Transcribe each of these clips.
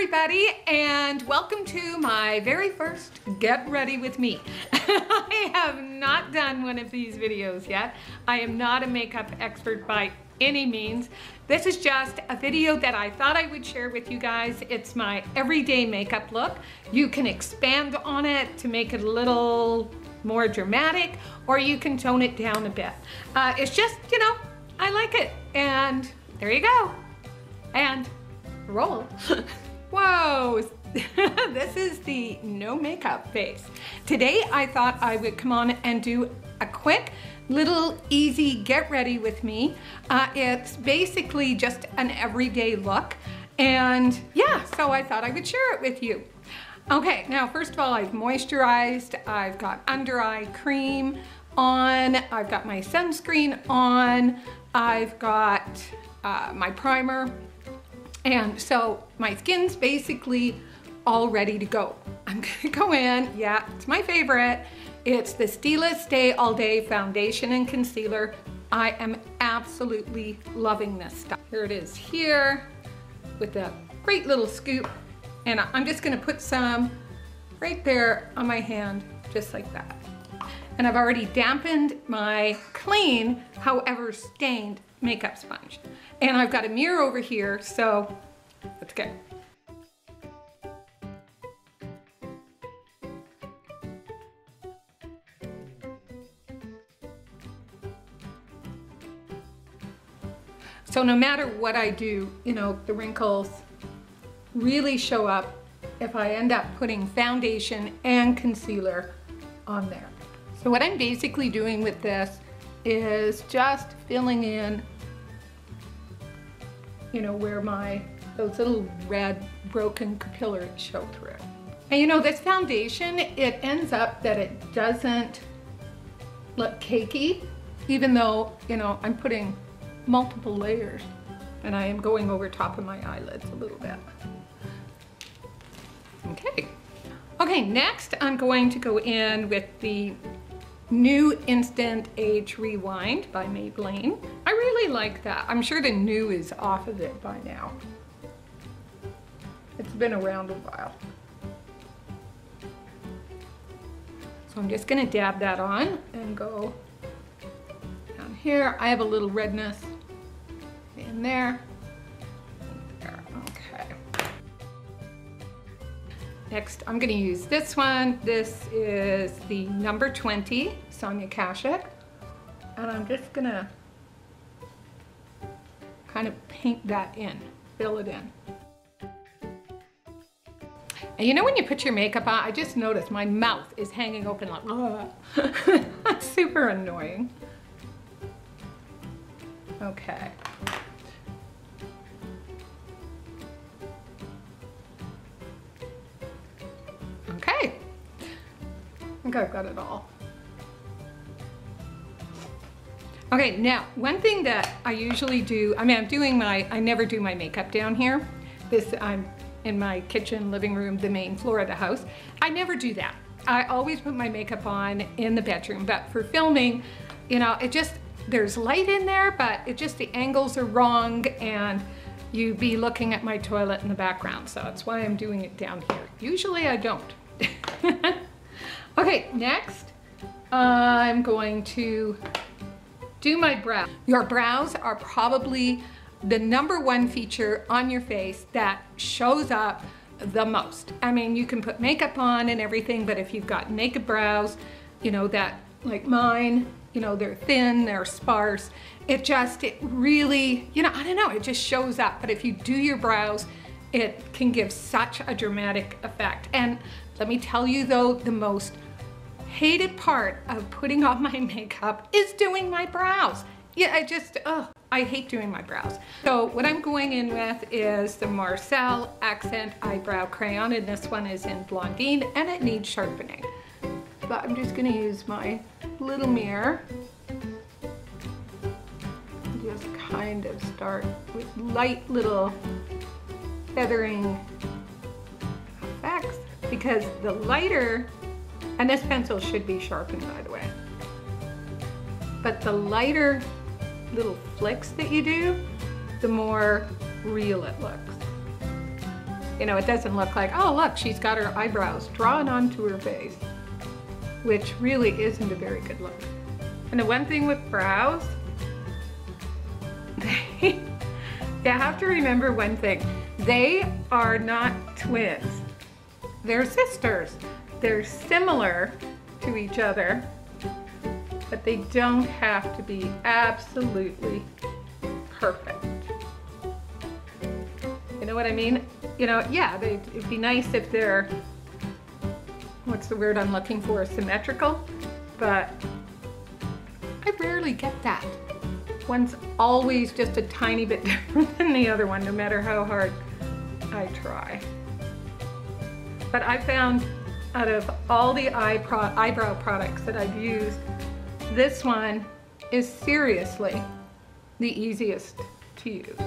everybody, and welcome to my very first Get Ready With Me. I have not done one of these videos yet. I am not a makeup expert by any means. This is just a video that I thought I would share with you guys. It's my everyday makeup look. You can expand on it to make it a little more dramatic, or you can tone it down a bit. It's just, you know, I like it, and there you go. And roll. Whoa, this is the no makeup face. Today I thought I would come on and do a quick little easy get ready with me. It's basically just an everyday look, and yeah, so I thought I would share it with you. Okay, now first of all, I've moisturized, I've got under eye cream on, I've got my sunscreen on, I've got my primer. And so my skin's basically all ready to go. I'm gonna go in, yeah, it's my favorite. It's the Stila Stay All Day Foundation and Concealer. I am absolutely loving this stuff. Here it is here with a great little scoop. And I'm just gonna put some right there on my hand, just like that. And I've already dampened my clean, however stained, makeup sponge. And I've got a mirror over here, so let's go. So no matter what I do, you know, the wrinkles really show up if I end up putting foundation and concealer on there. So what I'm basically doing with this is just filling in, you know, where those little red broken capillaries show through. And you know, this foundation, it ends up that it doesn't look cakey, even though, you know, I'm putting multiple layers and I am going over top of my eyelids a little bit. Okay. Okay, next I'm going to go in with the new Instant Age Rewind by Maybelline. I really like that. I'm sure the new is off of it by now. It's been around a while. So I'm just gonna dab that on and go down here. I have a little redness in there. Okay. Next, I'm gonna use this one. This is the number 20, Sonia Kashuk. And I'm just gonna kind of paint that in, fill it in. And you know when you put your makeup on, I just noticed my mouth is hanging open like, ugh. That's super annoying. Okay. Okay. I think I've got it all. Okay, now, one thing that I usually do, I mean, I never do my makeup down here. I'm in my kitchen, living room, the main floor of the house. I never do that. I always put my makeup on in the bedroom, but for filming, you know, there's light in there, but the angles are wrong, and you'd be looking at my toilet in the background, so that's why I'm doing it down here. Usually I don't. Okay, next, I'm going to do my brow. Your brows are probably the #1 feature on your face that shows up the most. I mean, you can put makeup on and everything, but if you've got naked brows, you know, that, like mine, you know, they're thin, they're sparse, it really, you know, I don't know, it just shows up. But if you do your brows, it can give such a dramatic effect. And let me tell you though, the most hated part of putting on my makeup is doing my brows. Yeah, I hate doing my brows. So what I'm going in with is the Marcel Accent Eyebrow Crayon, and this one is in Blondine, and it needs sharpening. But I'm just gonna use my little mirror. Just kind of start with light little feathering effects, because the lighter, and this pencil should be sharpened by the way, but the lighter little flicks that you do, the more real it looks. You know, it doesn't look like, oh look, she's got her eyebrows drawn onto her face, which really isn't a very good look. And the one thing with brows, you have to remember one thing. They are not twins. They're sisters. They're similar to each other, but they don't have to be absolutely perfect. You know what I mean? You know, yeah, it'd be nice if they're, what's the word I'm looking for, symmetrical, but I rarely get that. One's always just a tiny bit different than the other one, no matter how hard I try. But I found out of all the eyebrow products that I've used, this one is seriously the easiest to use.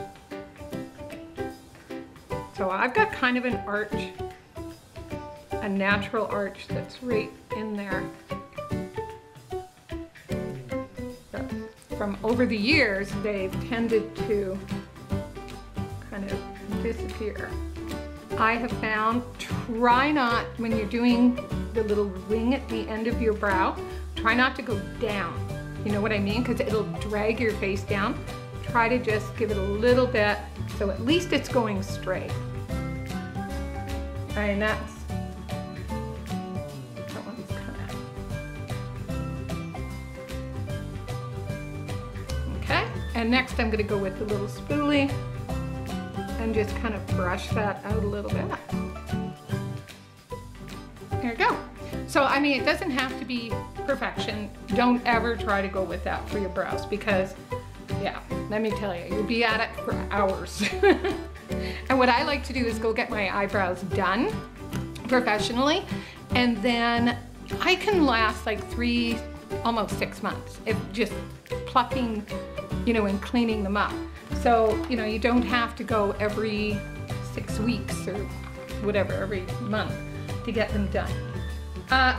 So I've got kind of an arch, a natural arch that's right in there. So from over the years, they've tended to kind of disappear. I have found, try not, when you're doing the little wing at the end of your brow, try not to go down. You know what I mean? Because it'll drag your face down. Try to just give it a little bit, so at least it's going straight. And that one's kind of, okay. And next I'm gonna go with the little spoolie and just kind of brush that out a little bit. There you go. So, I mean, it doesn't have to be perfection. Don't ever try to go with that for your brows because, yeah, let me tell you, you'll be at it for hours. And what I like to do is go get my eyebrows done professionally, and then I can last like 3, almost 6 months if just plucking, you know, and cleaning them up. So, you know, you don't have to go every 6 weeks or whatever, every month to get them done.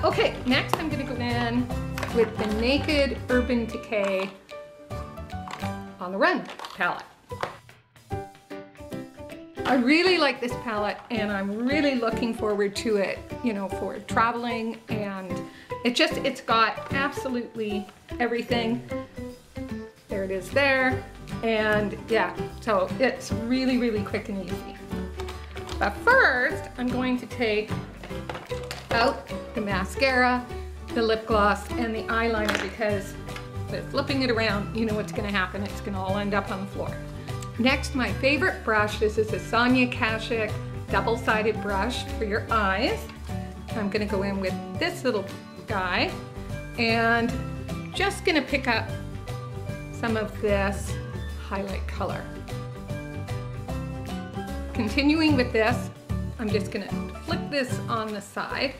Okay, next I'm gonna go in with the Naked Urban Decay On the Run palette. I really like this palette and I'm really looking forward to it, you know, for traveling, and it's got absolutely everything. There it is there. And yeah, so it's really, really quick and easy. But first, I'm going to take out the mascara, the lip gloss, and the eyeliner, because with flipping it around, you know what's gonna happen. It's gonna all end up on the floor. Next, my favorite brush. This is a Sonia Kashuk double-sided brush for your eyes. I'm gonna go in with this little guy and just gonna pick up some of this highlight color. Continuing with this, I'm just gonna flip this on the side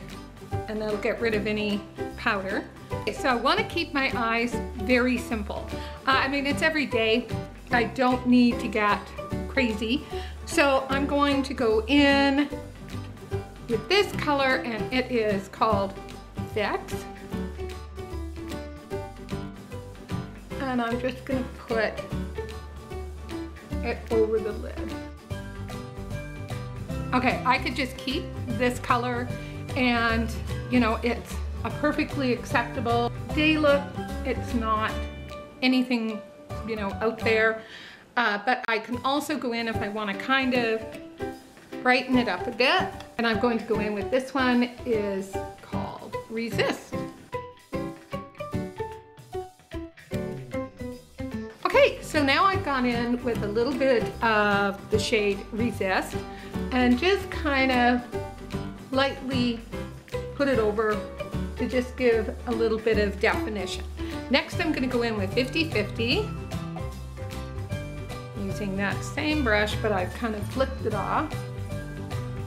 and that'll get rid of any powder. Okay, so I wanna keep my eyes very simple. I mean, it's every day. I don't need to get crazy. So I'm going to go in with this color, and it is called Vex. And I'm just gonna put it over the lid. Okay, I could just keep this color and, you know, it's a perfectly acceptable day look. It's not anything, you know, out there. But I can also go in if I want to kind of brighten it up a bit. And I'm going to go in with this one, is called Resist. Okay, so now I've gone in with a little bit of the shade Resist and just kind of lightly put it over to just give a little bit of definition. Next, I'm going to go in with 50/50, using that same brush, but I've kind of flipped it off.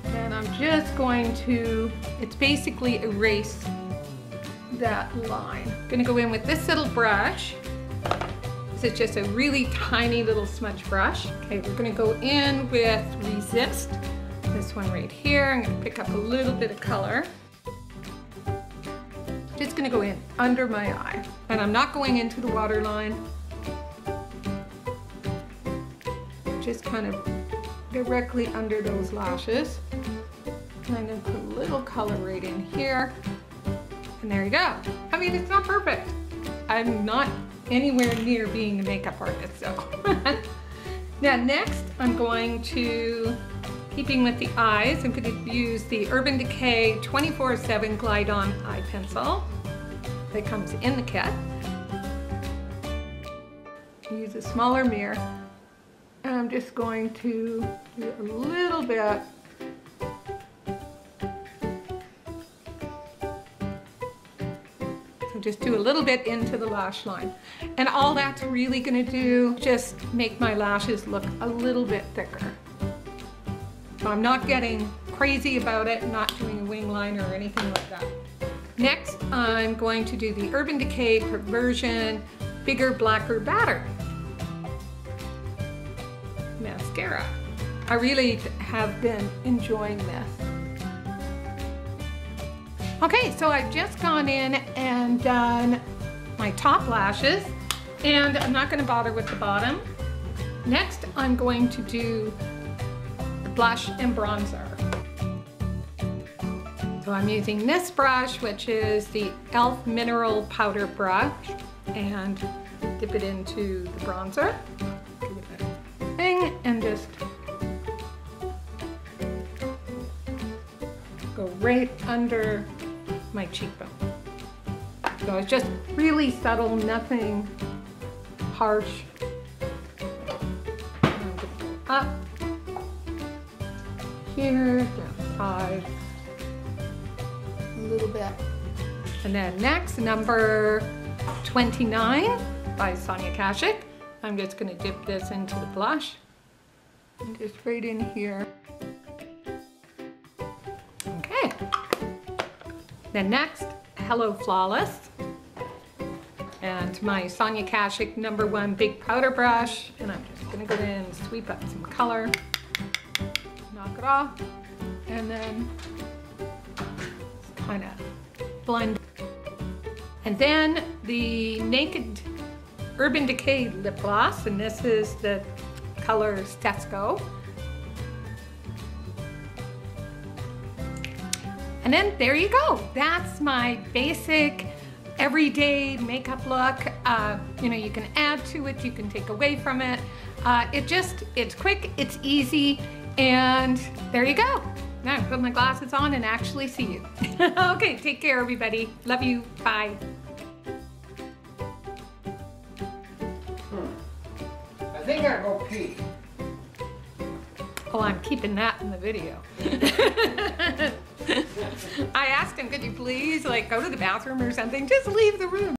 And I'm just going to, it's basically erase that line. I'm going to go in with this little brush. It's just a really tiny little smudge brush. Okay, we're going to go in with Resist. This one right here. I'm going to pick up a little bit of color. Just going to go in under my eye, and I'm not going into the waterline. Just kind of directly under those lashes. And I'm going to put a little color right in here. And there you go. I mean, it's not perfect. I'm not anywhere near being a makeup artist, so. Now next, I'm going to, keeping with the eyes, I'm going to use the Urban Decay 24/7 Glide On Eye Pencil that comes in the kit. Use a smaller mirror, and I'm just going to do a little bit. Just do a little bit into the lash line. And all that's really gonna do, just make my lashes look a little bit thicker. So I'm not getting crazy about it, not doing a wing line or anything like that. Next, I'm going to do the Urban Decay Perversion Bigger, Blacker, Badder mascara. I really have been enjoying this. Okay, so I've just gone in and done my top lashes, and I'm not gonna bother with the bottom. Next, I'm going to do the blush and bronzer. So I'm using this brush, which is the e.l.f. Mineral Powder Brush, and dip it into the bronzer. Give it a thing, and just go right under my cheekbone. So it's just really subtle, nothing harsh. I'm gonna go up here, down the side, a little bit. And then next, number 29 by Sonia Kashuk. I'm just gonna dip this into the blush and just right in here. Okay. Then next, Hello Flawless, and my Sonia Kashuk #1 big powder brush, and I'm just gonna go in and sweep up some color, knock it off, and then kind of blend. And then the Naked Urban Decay lip gloss, and this is the color Stesco. And then there you go. That's my basic everyday makeup look. You know, you can add to it, you can take away from it. It's quick, it's easy, and there you go. Now I put my glasses on and actually see you. Okay, take care everybody. Love you, bye. I think I'll go pee. Oh, I'm keeping that in the video. I asked him, could you please like go to the bathroom or something? Just leave the room.